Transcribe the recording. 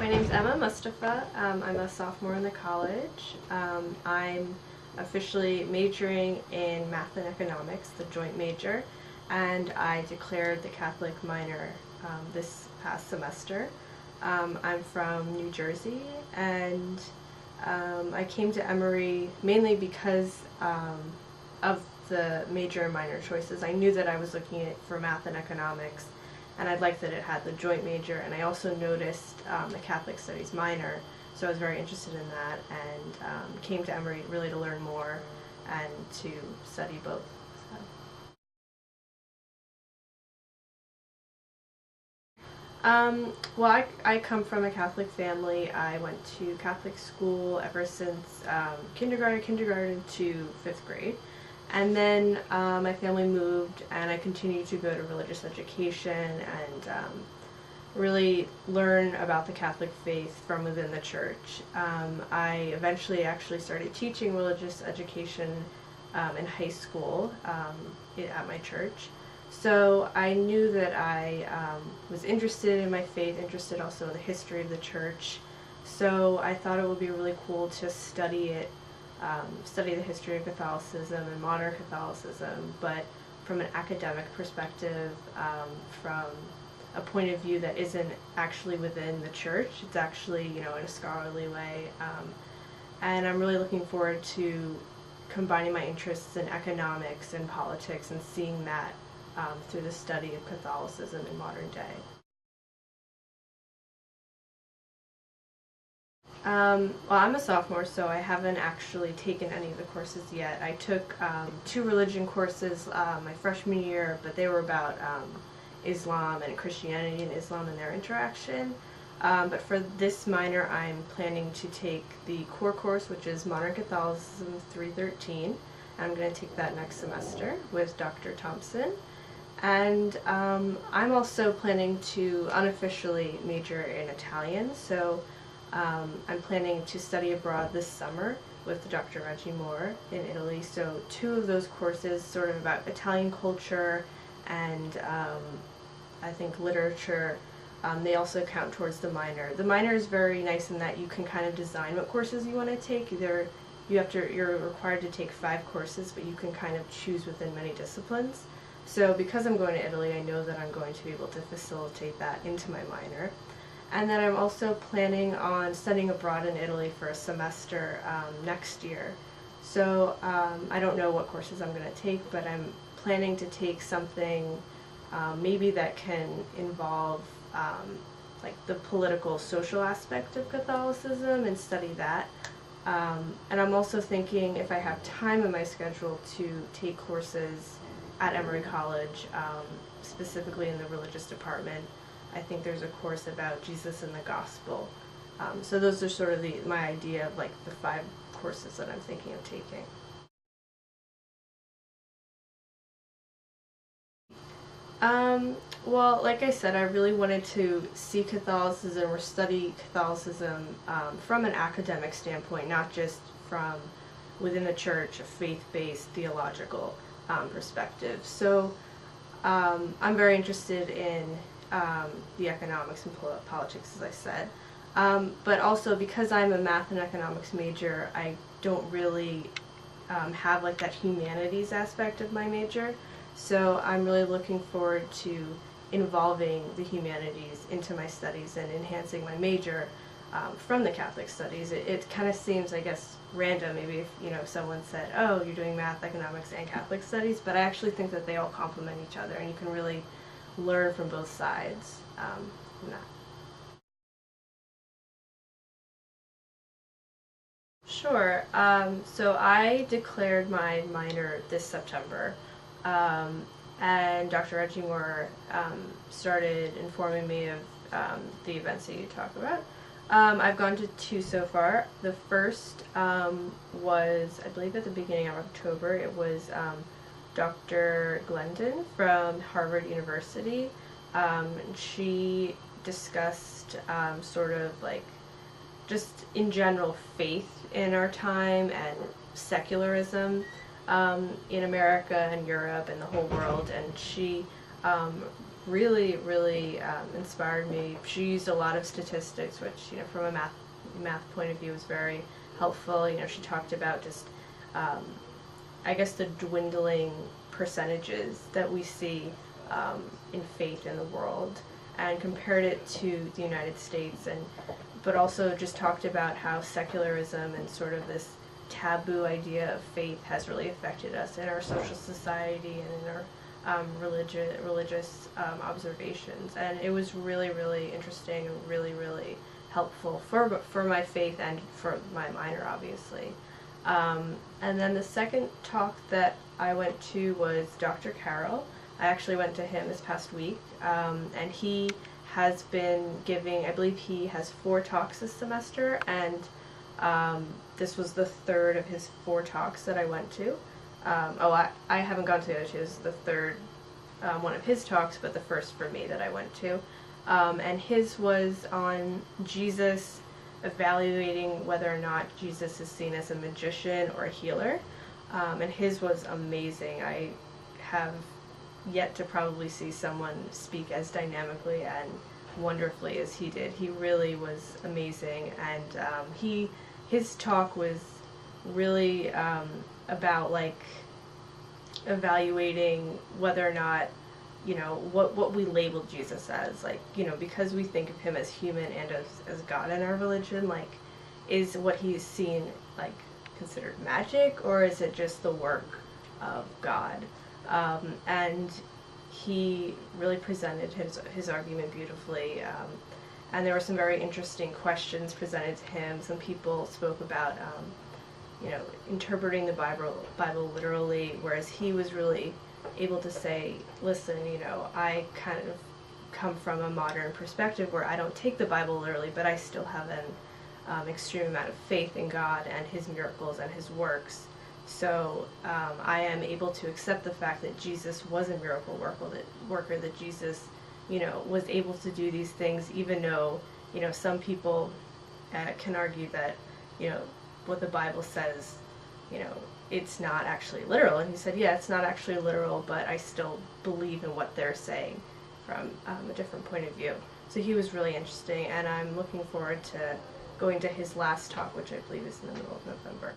My name's Mustafa. I'm a sophomore in the college. I'm officially majoring in math and economics, the joint major, and I declared the Catholic minor this past semester. I'm from New Jersey, and I came to Emory mainly because of the major and minor choices. I knew that I was looking at for math and economics, and I liked that it had the joint major, and I also noticed the Catholic Studies minor, so I was very interested in that, and came to Emory really to learn more and to study both. Well, I come from a Catholic family. I went to Catholic school ever since kindergarten to 5th grade. And then my family moved, and I continued to go to religious education and really learn about the Catholic faith from within the church. I eventually actually started teaching religious education in high school at my church. So I knew that I was interested in my faith, interested also in the history of the church. So I thought it would be really cool to study it, study the history of Catholicism and modern Catholicism, but from an academic perspective, from a point of view that isn't actually within the church. It's actually, in a scholarly way. And I'm really looking forward to combining my interests in economics and politics and seeing that through the study of Catholicism in modern day. Well, I'm a sophomore, so I haven't actually taken any of the courses yet. I took 2 religion courses my freshman year, but they were about Islam and Christianity and Islam and their interaction. But for this minor, I'm planning to take the core course, which is Modern Catholicism 313. I'm going to take that next semester with Dr. Thompson. And I'm also planning to unofficially major in Italian, so I'm planning to study abroad this summer with Dr. Reggie Moore in Italy. So 2 of those courses sort of about Italian culture and I think literature, they also count towards the minor. The minor is very nice in that you can kind of design what courses you want to take. Either you're required to take 5 courses, but you can kind of choose within many disciplines. So because I'm going to Italy, I know that I'm going to be able to facilitate that into my minor. And then I'm also planning on studying abroad in Italy for a semester next year. So I don't know what courses I'm going to take, but I'm planning to take something maybe that can involve like the political, social aspect of Catholicism and study that. And I'm also thinking, if I have time in my schedule, to take courses at Emory College, specifically in the religious department. I think there's a course about Jesus and the Gospel. So those are sort of my idea of like the 5 courses that I'm thinking of taking. Well, like I said, I really wanted to see Catholicism or study Catholicism from an academic standpoint, not just from within the church, a faith-based theological perspective. So I'm very interested in the economics and politics, as I said. But also because I'm a math and economics major, I don't really have like that humanities aspect of my major. So I'm really looking forward to involving the humanities into my studies and enhancing my major from the Catholic studies. It kind of seems, I guess, random maybe if someone said, oh, you're doing math, economics, and Catholic studies, but I actually think that they all complement each other, and you can really learn from both sides from that. Sure. So I declared my minor this September, and Dr. Reggie Moore started informing me of the events that you talk about. I've gone to 2 so far. The first was, I believe, at the beginning of October. It was Dr. Glendon from Harvard University. She discussed sort of like just in general faith in our time and secularism in America and Europe and the whole world, and she um, really inspired me. She used a lot of statistics, which, from a math point of view was very helpful. She talked about just, I guess, the dwindling percentages that we see in faith in the world, and compared it to the United States, but also just talked about how secularism and sort of this taboo idea of faith has really affected us in our social society and in our religious observations. And it was really interesting and really helpful for my faith and for my minor, obviously. And then the second talk that I went to was Dr. Carroll. I actually went to him this past week, and he has been giving, I believe he has 4 talks this semester, and this was the third of his 4 talks that I went to. I haven't gone to the other 2. This is the third one of his talks, but the first for me that I went to. And his was on Jesus, evaluating whether or not Jesus is seen as a magician or a healer. And his was amazing. I have yet to probably see someone speak as dynamically and wonderfully as he did. He really was amazing, and his talk was really about like evaluating whether or not, what we label Jesus as, like, because we think of him as human and as God in our religion, like, is what he's seen like considered magic, or is it just the work of God? And he really presented his argument beautifully, and there were some very interesting questions presented to him. Some people spoke about interpreting the Bible literally, whereas he was really able to say, listen, I kind of come from a modern perspective where I don't take the Bible literally, but I still have an extreme amount of faith in God and his miracles and his works. So I am able to accept the fact that Jesus was a miracle worker, that Jesus, was able to do these things, even though, some people can argue that, what the Bible says, it's not actually literal. And he said, yeah, it's not actually literal, but I still believe in what they're saying from a different point of view. So he was really interesting, and I'm looking forward to going to his last talk, which I believe is in the middle of November.